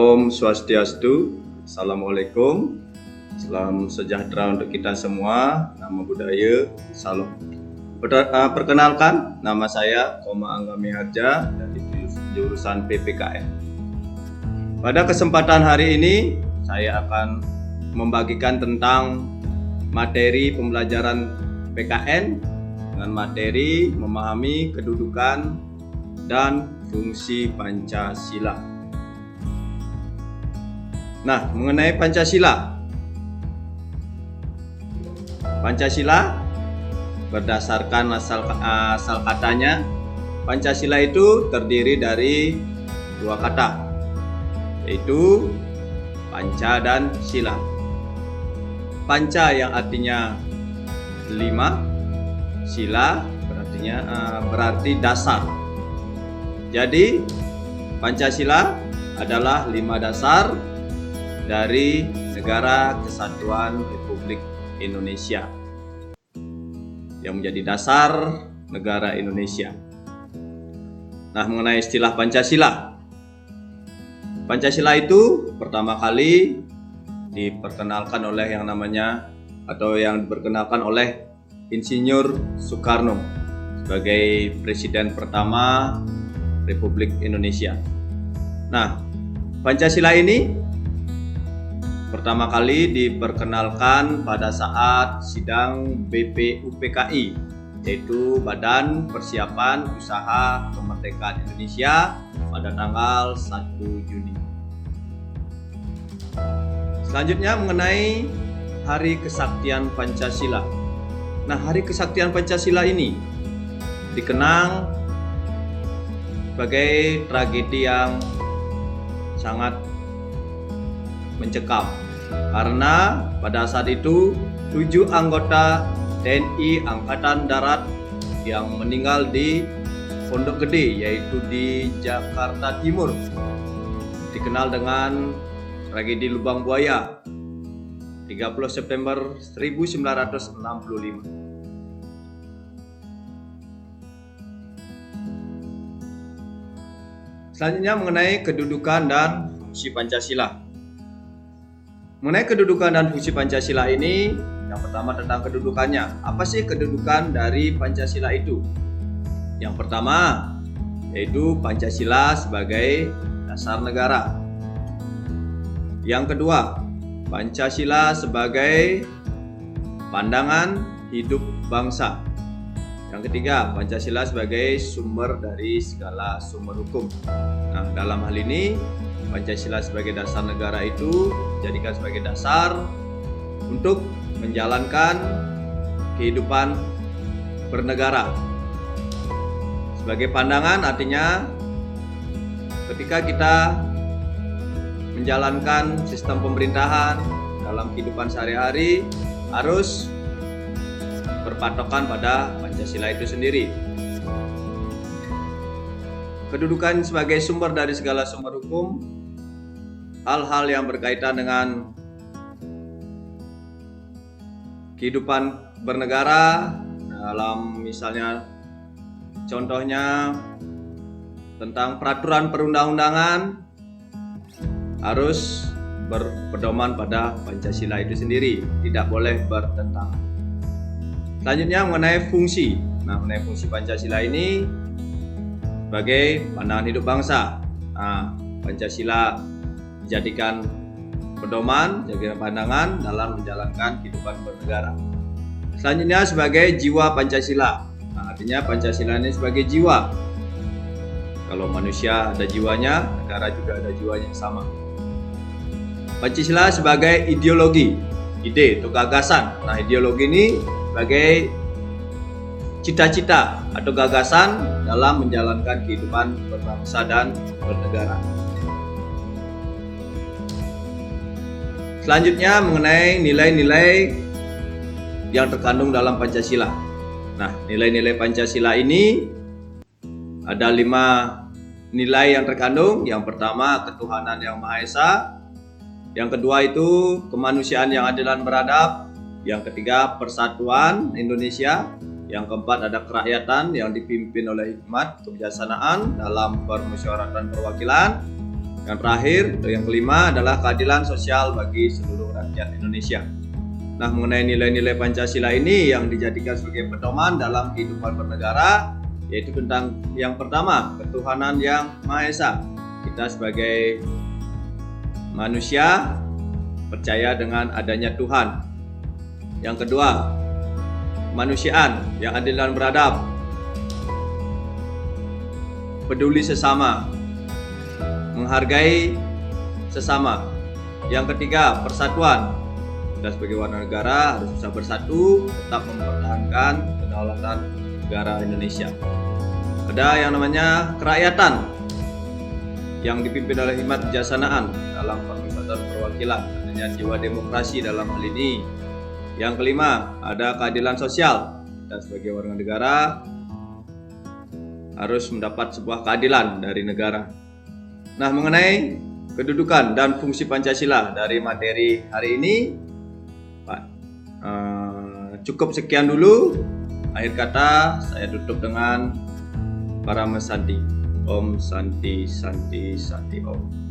Om Swastiastu, Assalamualaikum, salam sejahtera untuk kita semua, nama budaya, salam. Perkenalkan, nama saya Koma Angga Miharja dari jurusan PPKN. Pada kesempatan hari ini, saya akan membagikan tentang materi pembelajaran PKN dengan materi memahami kedudukan dan fungsi Pancasila. Nah, mengenai Pancasila. Pancasila berdasarkan asal katanya, Pancasila itu terdiri dari dua kata, yaitu panca dan sila. Panca yang artinya 5, sila berarti dasar. Jadi Pancasila adalah 5 dasar dari Negara Kesatuan Republik Indonesia yang menjadi dasar negara Indonesia. Nah, mengenai istilah Pancasila. Pancasila itu pertama kali diperkenalkan oleh yang diperkenalkan oleh Insinyur Soekarno sebagai Presiden pertama Republik Indonesia. Nah, Pancasila ini pertama kali diperkenalkan pada saat sidang BPUPKI, yaitu Badan Persiapan Usaha Kemerdekaan Indonesia pada tanggal 1 Juni. Selanjutnya mengenai Hari Kesaktian Pancasila. Nah, Hari Kesaktian Pancasila ini dikenang sebagai tragedi yang sangat mencekam karena pada saat itu 7 anggota TNI Angkatan Darat yang meninggal di Pondok Gede, yaitu di Jakarta Timur, dikenal dengan tragedi Lubang Buaya 30 September 1965. Selanjutnya mengenai kedudukan dan fungsi Pancasila. Mengenai kedudukan dan fungsi Pancasila ini, yang pertama tentang kedudukannya. Apa sih kedudukan dari Pancasila itu? Yang pertama, yaitu Pancasila sebagai dasar negara. Yang kedua, Pancasila sebagai pandangan hidup bangsa. Yang ketiga, Pancasila sebagai sumber dari segala sumber hukum. Nah, dalam hal ini Pancasila sebagai dasar negara itu dijadikan sebagai dasar untuk menjalankan kehidupan bernegara. Sebagai pandangan artinya ketika kita menjalankan sistem pemerintahan dalam kehidupan sehari-hari harus berpatokan pada Pancasila itu sendiri. Kedudukan sebagai sumber dari segala sumber hukum, hal-hal yang berkaitan dengan kehidupan bernegara dalam misalnya contohnya tentang peraturan perundang-undangan harus berpedoman pada Pancasila itu sendiri, tidak boleh bertentangan. Selanjutnya mengenai fungsi. Nah, mengenai fungsi Pancasila ini sebagai pandangan hidup bangsa. Nah, Pancasila dijadikan pedoman, jadikan pandangan dalam menjalankan kehidupan bernegara. Selanjutnya sebagai jiwa Pancasila. Nah, artinya Pancasila ini sebagai jiwa. Kalau manusia ada jiwanya, negara juga ada jiwanya yang sama. Pancasila sebagai ideologi, ide atau gagasan. Nah, ideologi ini sebagai cita-cita atau gagasan dalam menjalankan kehidupan berbangsa dan bernegara. Selanjutnya mengenai nilai-nilai yang terkandung dalam Pancasila. Nah, nilai-nilai Pancasila ini ada 5 nilai yang terkandung. Yang pertama, ketuhanan yang Maha Esa. Yang kedua itu kemanusiaan yang adil dan beradab. Yang ketiga, persatuan Indonesia. Yang keempat, ada kerakyatan yang dipimpin oleh hikmat kebijaksanaan dalam permusyawaratan perwakilan. Dan terakhir, yang kelima adalah keadilan sosial bagi seluruh rakyat Indonesia. Nah, mengenai nilai-nilai Pancasila ini yang dijadikan sebagai pedoman dalam kehidupan bernegara, yaitu tentang yang pertama, ketuhanan yang Maha Esa. Kita sebagai manusia percaya dengan adanya Tuhan. Yang kedua, kemanusiaan yang adil dan beradab, peduli sesama, menghargai sesama. Yang ketiga, persatuan. Kita sebagai warga negara harus bisa bersatu, tetap mempertahankan kedaulatan negara Indonesia. Ada yang namanya kerakyatan yang dipimpin oleh hikmat kebijaksanaan dalam permusyawaratan perwakilan, adanya jiwa demokrasi dalam hal ini. Yang kelima, ada keadilan sosial. Kita sebagai warga negara harus mendapat sebuah keadilan dari negara. Nah, mengenai kedudukan dan fungsi Pancasila dari materi hari ini, Pak, cukup sekian dulu. Akhir kata saya tutup dengan Parama Santi. Om Santi Santi Santi Om.